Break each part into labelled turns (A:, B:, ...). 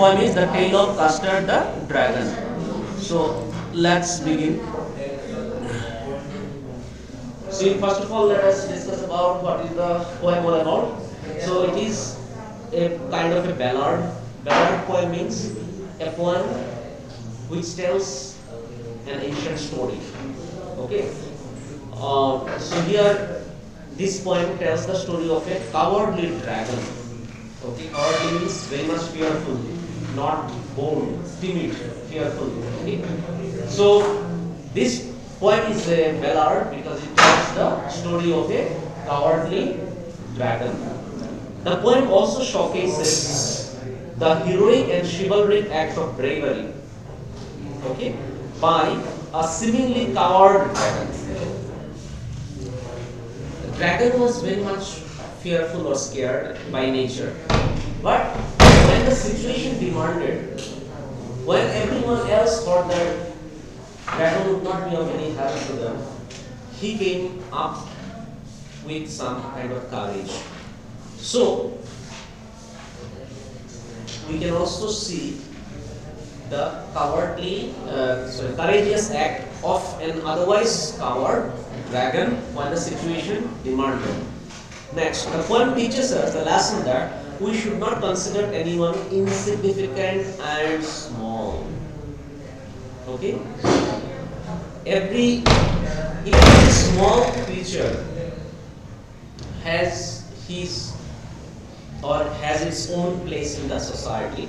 A: poem is The Tale of Custard the Dragon. So let's begin. So first of all, let us discuss about what is the poem all about. So it is a kind of a ballad. Ballad poem means a poem which tells an ancient story. Okay. So here this poem tells the story of a cowardly dragon. Okay, cowardly means very much fearful, not bold, timid, fearful. Okay. So this poem is a ballad because it tells the story of a cowardly dragon. The poem also showcases the heroic and chivalric act of bravery, okay, by a seemingly coward dragon. The dragon was very much fearful or scared by nature. But when the situation demanded, when everyone else thought that dragon would not be of any help to them, he came up with some kind of courage. So, we can also see the courageous act of an otherwise coward dragon when the situation demanded. Next, the poem teaches us the lesson that we should not consider anyone insignificant and small. Okay? Every small creature has its own place in the society.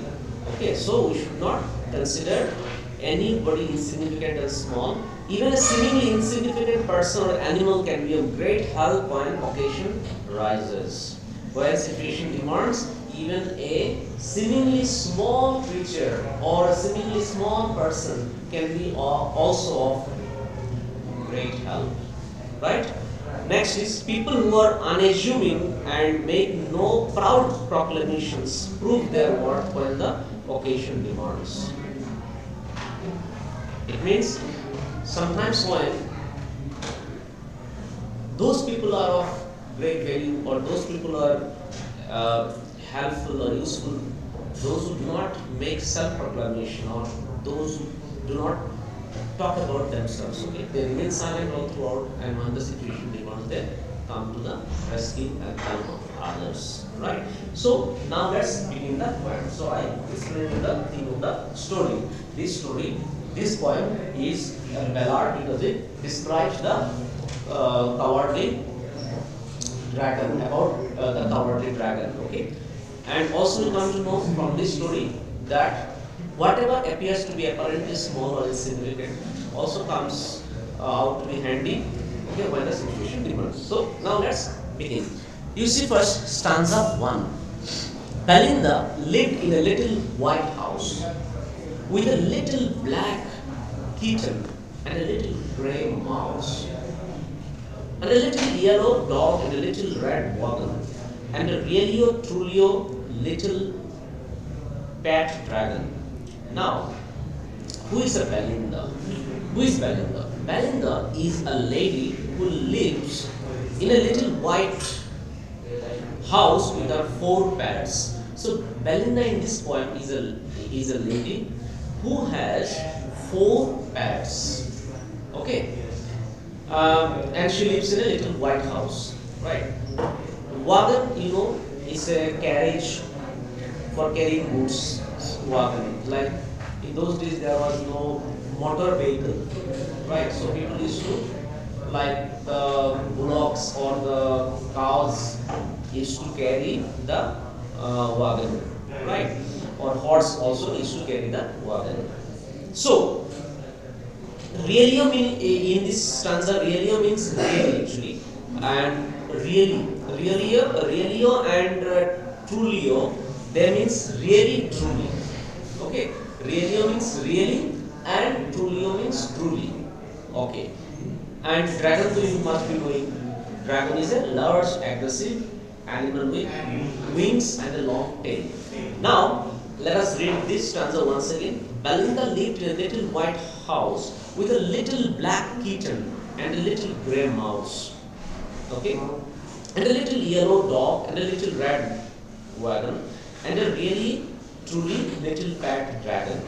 A: Okay, so we should not consider anybody insignificant and small. Even a seemingly insignificant person or animal can be of great help when occasion rises. When situation demands, even a seemingly small creature or a seemingly small person can be also of great help. Right? Next is people who are unassuming and make no proud proclamations prove their worth when the occasion demands. It means sometimes when those people are of great value or those people are helpful or useful, those who do not make self-proclamation or those who do not talk about themselves, okay, they remain silent all throughout, and when the situation demands, they come to the rescue and help of others. Right? So now let's begin the poem. So I explained the theme of the story. This poem is a ballad because it describes the cowardly dragon, about the cowardly dragon. Okay, and also we come to know from this story that whatever appears to be apparently small or insignificant also comes out to be handy, okay, when the situation demands. So now let's begin. You see first stanza 1. Belinda lived in a little white house with a little black kitten and a little grey mouse and a little yellow dog and a little red wagon and a really truly little pet dragon. Now, who is a Belinda? Who is Belinda? Belinda is a lady who lives in a little white house with her 4 pets. So Belinda in this poem is a lady who has 4 pets. Okay, and she lives in a little white house, right? Wagon, is a carriage for carrying goods. Wagon, like in those days there was no motor vehicle, right? So people used to, like the bullocks or the cows used to carry the wagon, right? Or horse also used to carry the wagon. So realio in this stanza, realio means really actually, and realio and trulio, there means really truly. Okay, realio means really and trulio means truly. Okay, and dragon, you must be knowing, dragon is a large aggressive animal with wings and a long tail. Now let us read this stanza once again. Belinda lived in a little white house with a little black kitten and a little grey mouse. Okay, and a little yellow dog and a little red wagon and a really truly little fat dragon,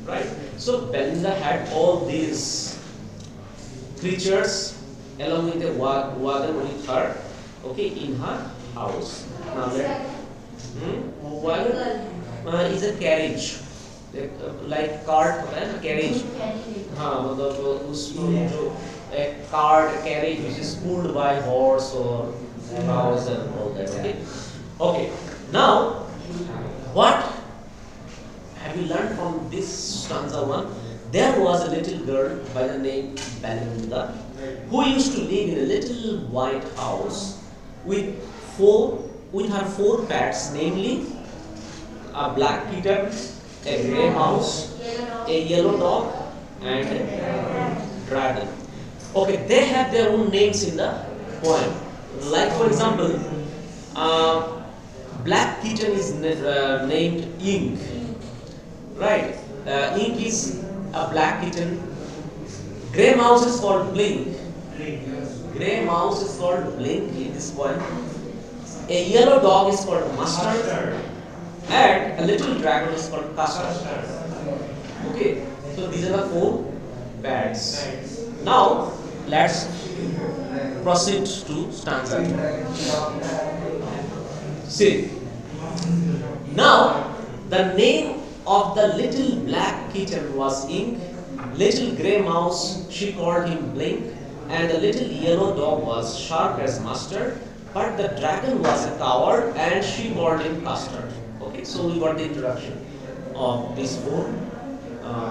A: right? So Belinda had all these creatures along with a wagon with her, okay, in her house. Now wagon is a carriage, like cart होता है ना, carriage. हाँ मतलब उसमें जो a cart, a carriage which is pulled by horse or cows and all that. Okay. Okay. Now, what have you learned from this stanza one? There was a little girl by the name Belinda who used to live in a little white house with her four pets, namely a black kitten, a grey mouse, a yellow dog, and a dragon. Okay, they have their own names in the poem. Like for example, black kitten is named Ink. Right? Ink is a black kitten. Grey mouse is called Blink. Grey mouse is called Blink in this poem. A yellow dog is called Mustard. And a little dragon is called Custard. Okay, so these are the four pets. Now, let's proceed to stanza. See, now the name of the little black kitten was Ink, little grey mouse, she called him Blink, and the little yellow dog was sharp as mustard, but the dragon was a coward and she called him Custard. Okay, so we got the introduction of these four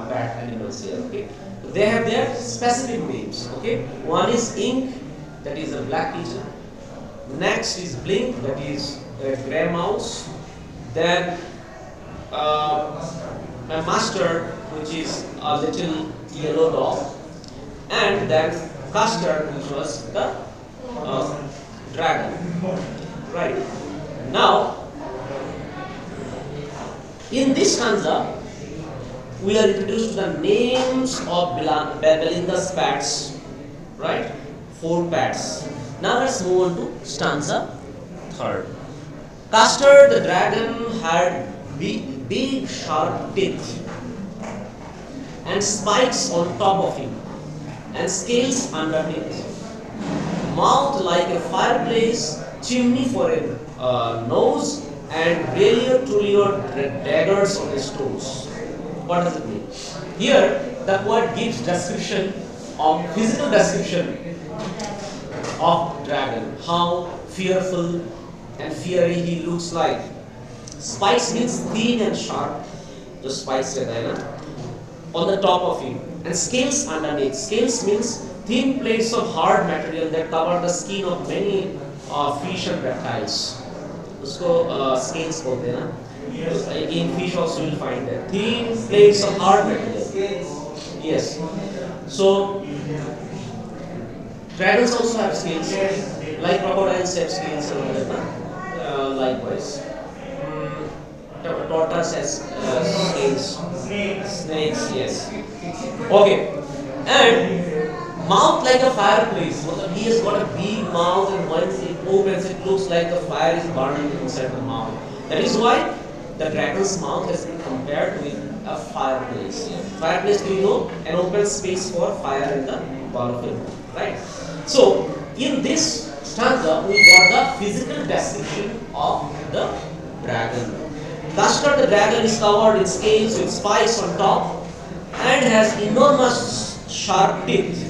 A: pet animals here. Okay, they have their specific names. Okay, one is Ink, that is a black kitten. Next is Blink, that is a grey mouse. Then a Mustard, which is a little yellow dog, and then Custard, which was the dragon. Right. Now, in this stanza, we are introduced to the names of Belinda's pets, right? Four pets. Now let's move on to stanza third. Custard the dragon had big sharp teeth and spikes on top of him and scales underneath. Mouth like a fireplace, chimney for a nose, and brilliant daggers on his toes. What does it mean? Here, the poet gives physical description of dragon, how fearful and fiery he looks like. Spikes means thin and sharp, the spikes on the top of him, and scales underneath. Scales means thin plates of hard material that cover the skin of many fish and reptiles. उसको scales बोलते हैं ना. In fish also you'll find that thin plates of hard material. Yes. So dragons also have scales, like crocodiles have scales and all that. Likewise, tortoise has scales. Snakes, yes. Okay, and mouth like a fireplace. He has got a big mouth, and once it opens, it looks like the fire is burning inside the mouth. That is why the dragon's mouth has been compared with a fireplace. Fireplace, do you know? An open space for fire in the ball of it, right? So, in this stanza, we got the physical description of the dragon. Custard the dragon is covered in scales with spikes on top and has enormous sharp teeth.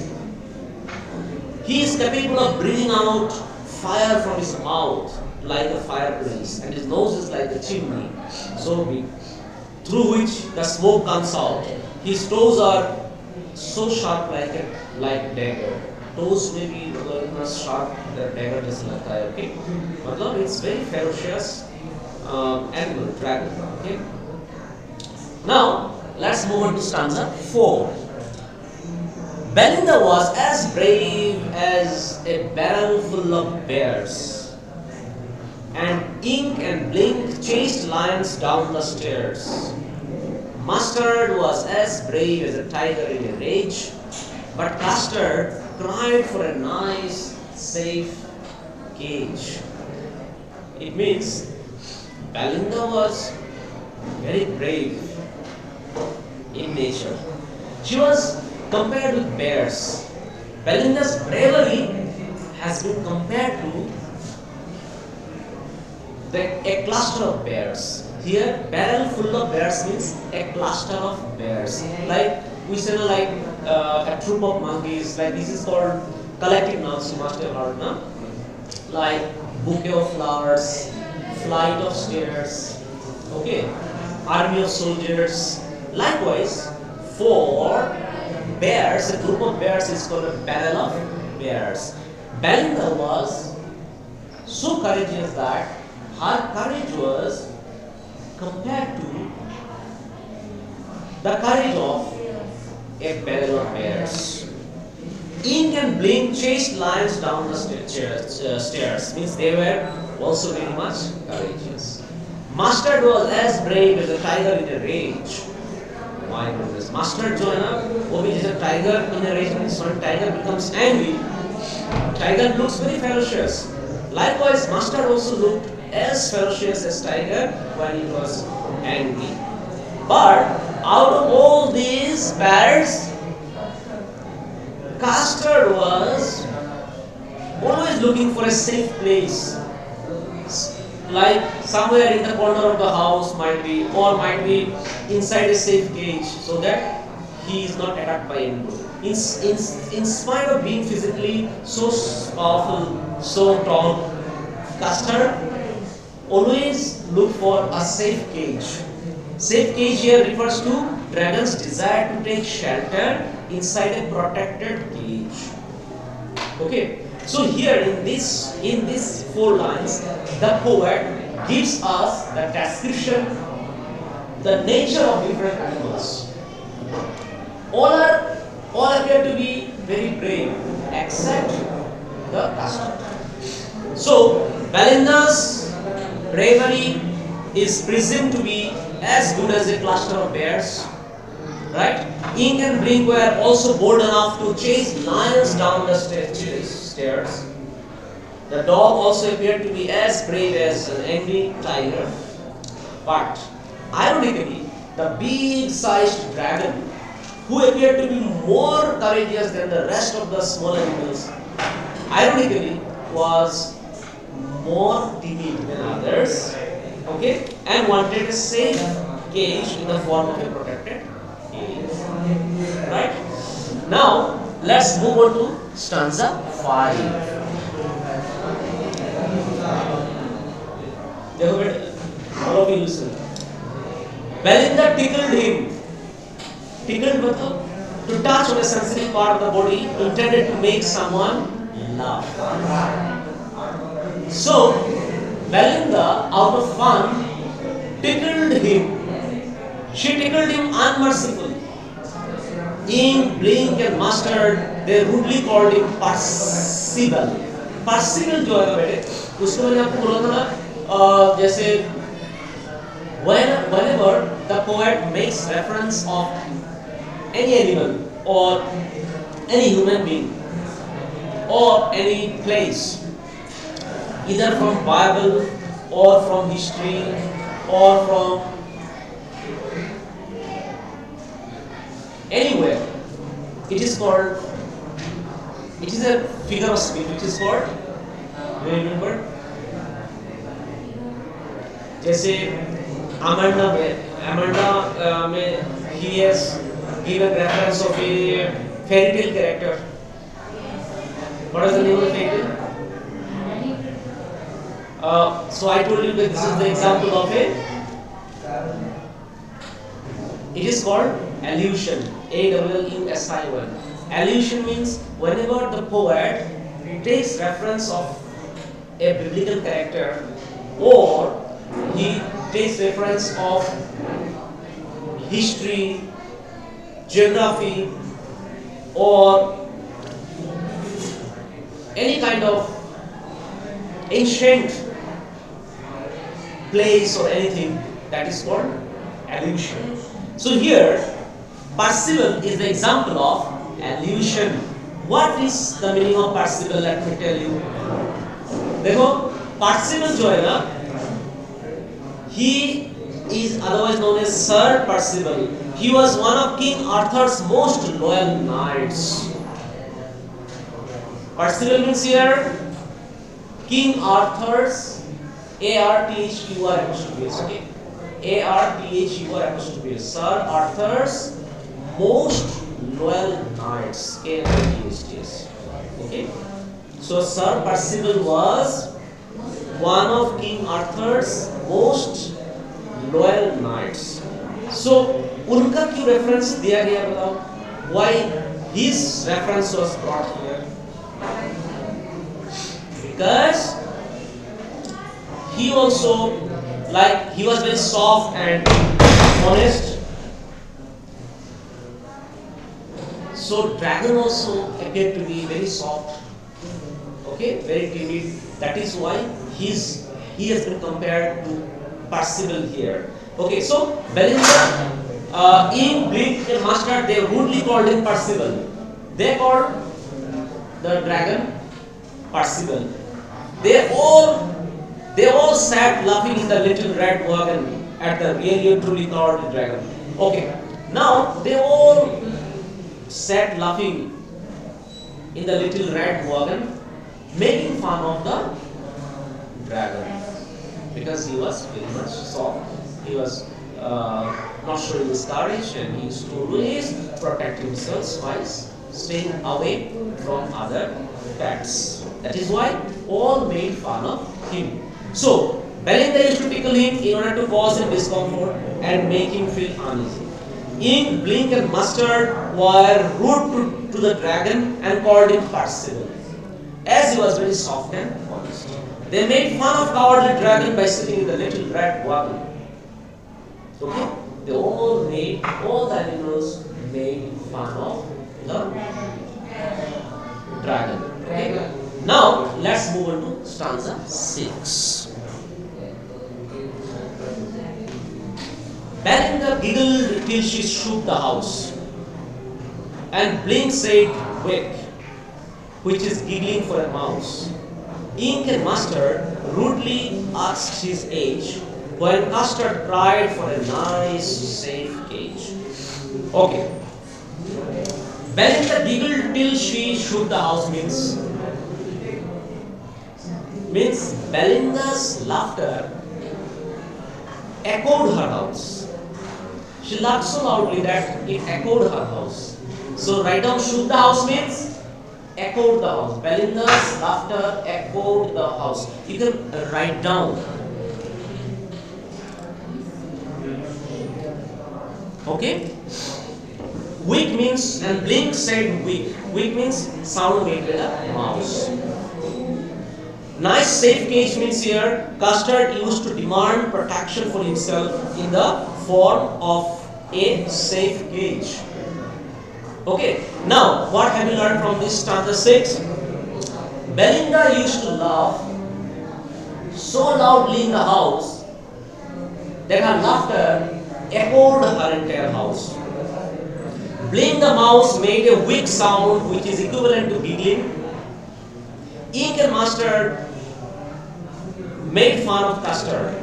A: He is capable of breathing out fire from his mouth like a fireplace, and his nose is like a chimney, so big, through which the smoke comes out. His toes are so sharp like dagger. Toes may be sharp, the dagger doesn't look like, okay? But it's very ferocious animal, dragon. Okay? Now, let's move on to stanza 4. Belinda was as brave as a barrel full of bears, and Ink and Blink chased lions down the stairs. Mustard was as brave as a tiger in a rage, but Custard cried for a nice, safe cage. It means Belinda was very brave in nature. She was compared with bears. Belinda's bravery has been compared to a cluster of bears. Here, barrel full of bears means a cluster of bears. Like we say, like a troop of monkeys. Like this is called collective nouns. You must have heard, no? Like bouquet of flowers, flight of stairs. Okay, army of soldiers. Likewise, for bears, a group of bears is called a barrel of bears. Belinda was so courageous that her courage was compared to the courage of a barrel of bears. Ink and Blink chased lions down the stairs, means they were also very much courageous. Mustard was as brave as a tiger in a rage. My goodness, Mustard जो है ना, वो भी जैसे tiger in a rage means when tiger becomes angry, tiger looks very ferocious. Likewise, Mustard also looked as ferocious as tiger when he was angry. But out of all these bears, Custard was always looking for a safe place, like somewhere in the corner of the house might be, or might be inside a safe cage, so that he is not attacked by anybody. In spite of being physically so powerful, so tall, Custard always look for a safe cage. Safe cage here refers to dragon's desire to take shelter inside a protected cage. Okay, so here in these 4 lines, the poet gives us the description, the nature of different animals. All appear to be very brave, except the Custard. So Belinda's bravery is presumed to be as good as a cluster of bears, right? Ink and Blink were also bold enough to chase lions down the stairs. The dog also appeared to be as brave as an angry tiger. But ironically, the big-sized dragon, who appeared to be more courageous than the rest of the small animals, ironically was more timid than others, okay, and wanted a safe cage in the form of a protected cage. Right? Now, let's move on to stanza 5. All of you listen. Belinda tickled him. Tickled matlab to touch on a sensitive part of the body intended to make someone laugh. So, Belinda, out of fun, tickled him. She tickled him unmercifully. Ink, Blink and Mustard, they rudely called him Percival. Percival जो है बेटे, उसको मैंने आपको बोला था ना, जैसे whenever the poet makes reference of any animal or any human being or any place, either from Bible or from history or from anywhere, it is a figure of speech which is called, do you remember? जैसे Amanda में he has given reference of a fairy tale character. What is the name of the fairy tale? So I told you that this is the example of it is called allusion. ALLUSION. Allusion means whenever the poet takes reference of a biblical character or he takes reference of history, geography, or any kind of ancient place or anything, that is called allusion. So here, Percival is the example of allusion. What is the meaning of Percival? Let me tell you. देखो, Percival जो है ना, he is otherwise known as Sir Percival. He was one of King Arthur's most loyal knights. Percival means here King Arthur's Arthur, okay? Arthur, Sir Arthur's most loyal knights. Okay? So Sir Percival was one of King Arthur's most loyal knights. So उनका क्यों reference दिया गया बताओ? Why his reference was brought here? Because he also, like, he was very soft and honest. So dragon also appeared to be very soft, okay, very timid. That is why he has been compared to Percival here. Okay, so Belinda, in Blink and Mustard, they rudely called him Percival. They called the dragon Percival. They all sat laughing in the little red wagon at the really truly called dragon. Okay, now they all sat laughing in the little red wagon, making fun of the dragon because he was very much soft. He was not showing his courage, and he used to always protect himself by staying away from other pets. That is why all made fun of him. So Belinda used to tickle him in order to cause him discomfort and make him feel uneasy. Ink, Blink and Mustard were rude to the dragon and called him Percival, as he was very soft and honest. They made fun of cowardly dragon by sitting in the little red wagon. Okay? All the animals made fun of the dragon. Okay? Now let's move on to stanza 6. Belinda giggled till she shook the house, and Blink said, "Quick," which is giggling for a mouse. Ink and Mustard rudely asked his age, while Custard cried for a nice, safe cage. Okay. Belinda giggled till she shook the house means Belinda's laughter echoed her house. She laughed so loudly that it echoed her house. So write down shook the house means echoed the house. Belinda's laughter echoed the house. You can write down. Okay? Weak means, and Blink said weak. Weak means sound made with a mouse. Nice safe cage means here Custard used to demand protection for himself in the form of a safe cage. Okay, now what have you learned from this stanza 6? Belinda used to laugh so loudly in the house that her laughter echoed her entire house. Blink the mouse made a weak sound which is equivalent to giggling. Ink and Mustard made fun of Custard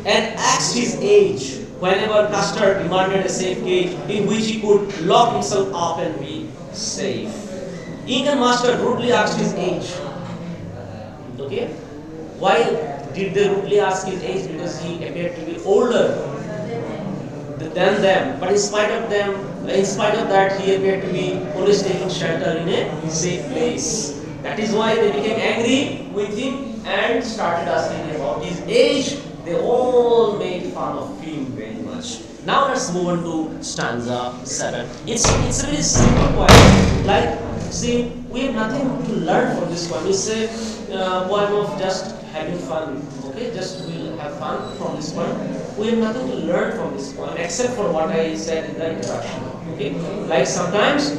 A: and asked his age whenever Custard demanded a safe cage in which he could lock himself up and be safe. Ink and Mustard rudely asked his age. Okay? Why did they rudely ask his age? Because he appeared to be older than them. But in spite of that, he appeared to be always taking shelter in a safe place. That is why they became angry with him and started asking him about his age. They all made fun of him very much. Now let's move on to stanza 7. It's a very simple poem. Like, see, we have nothing to learn from this poem. It's a poem of just having fun. Okay, just we'll have fun from this poem. We have nothing to learn from this poem except for what I said in the introduction. Okay, like sometimes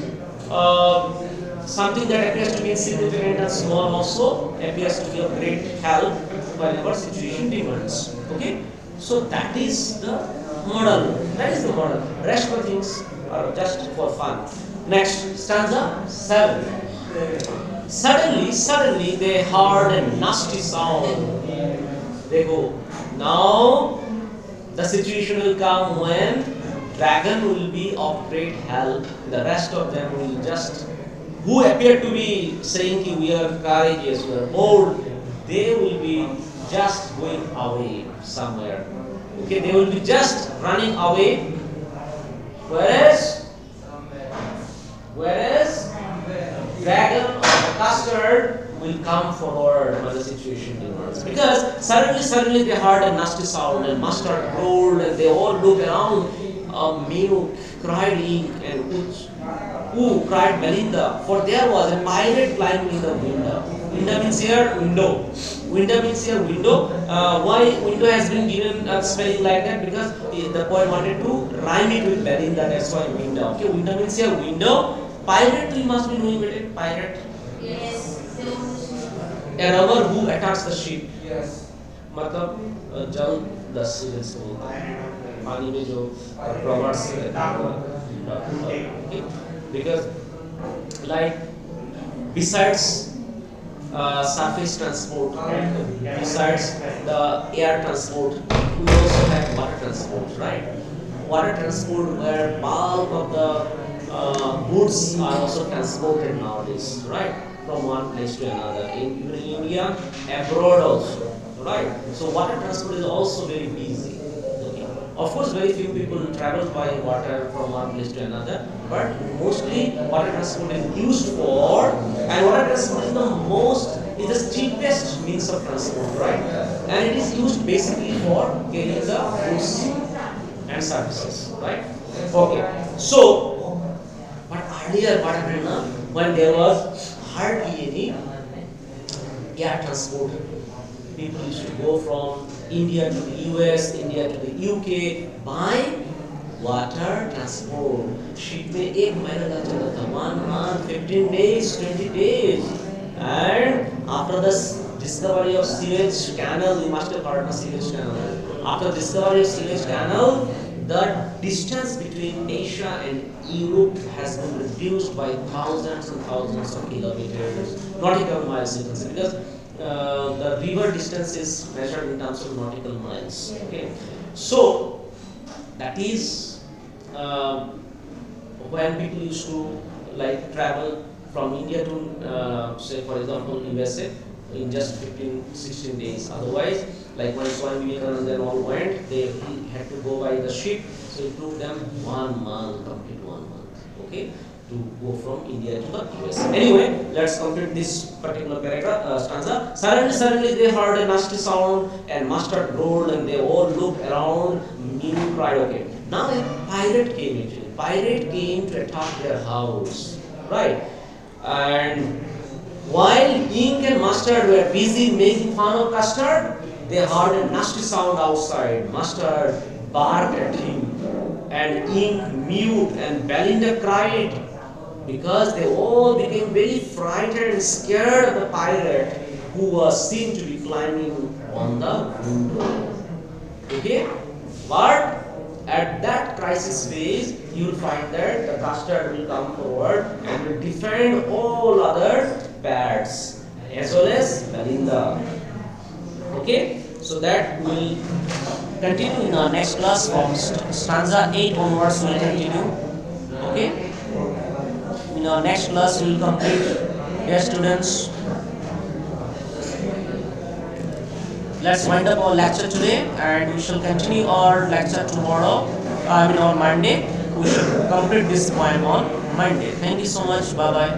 A: something that appears to be insignificant and small also appears to be of great help whenever situation demands. Okay, so that is the model. Rest of the things are just for fun. Next, stanza 7. Suddenly they heard a nasty sound. They go, now The situation will come when dragon will be of great help. The rest of them will just, who appear to be saying ki we are courageous, we are bold, they will be just going away somewhere. Okay, they will be just running away. Whereas dragon or custard will come forward when the situation demands. Because suddenly they heard a nasty sound and mustard rolled and they all looked around. Minu cried ink and ooh cried Belinda, for there was a pirate climbing in the window. Window means here window. Window means here window. Why window has been given a spelling like that? Because the poet wanted to rhyme it with Belinda, that's why window. Okay, window means here window. Pirate, you must be knowing it. Pirate.
B: Yes.
A: A robber who attacks the ship.
B: Yes.
A: मतलब जल दस से पानी में जो robbers because like besides surface transport, besides the air transport, we also have water transport, right? Water transport where bulk of the goods are also transported nowadays, right? From one place to another. Even in India, abroad also, right? So water transport is also very busy. Okay. Of course, very few people travel by water from one place to another, but mostly water transport is used for, and water transport is is the cheapest means of transport, right? And it is used basically for carrying the goods and services, right? Okay. So, but earlier, what happened now? When there was hardly any air transport, people used to go from India to the US, India to the UK by water transport. Ship में एक महीना लग जाता था, 1 month, 15 days, 20 days. And after the discovery of Suez Canal, you must have heard of Suez Canal. After discovery of Suez Canal, the distance between Asia and Europe has been reduced by thousands and thousands of kilometers, nautical miles you can say, because the river distance is measured in terms of nautical miles. Okay, so that is when people used to like travel from India to say for example USA in just 15-16 days. Otherwise, like when Swami Vivekananda and all went, they had to go by the ship, so it took them 1 month, complete 1 month, okay, to go from India to the US. Anyway, let's complete this particular paragraph, stanza. Suddenly they heard a nasty sound and mustard rolled and they all looked around. Minu cried, okay. Now a pirate came into it. Pirate came to attack their house, right? And while ink and mustard were busy making fun of Custard, they heard a nasty sound outside. Mustard barked at him, and ink mewed, and Belinda cried, because they all became very frightened and scared of the pirate who was seen to be climbing on the window. Okay? But at that crisis phase, you will find that the Custard will come forward and will defend all other bats as well as Belinda. Okay, so that will continue in our next class from stanza 8 onwards. Will continue. Okay, in our next class we will complete. Dear students, let's wind up our lecture today, and we shall continue our lecture tomorrow. On Monday. We shall complete this poem on Monday. Thank you so much. Bye bye.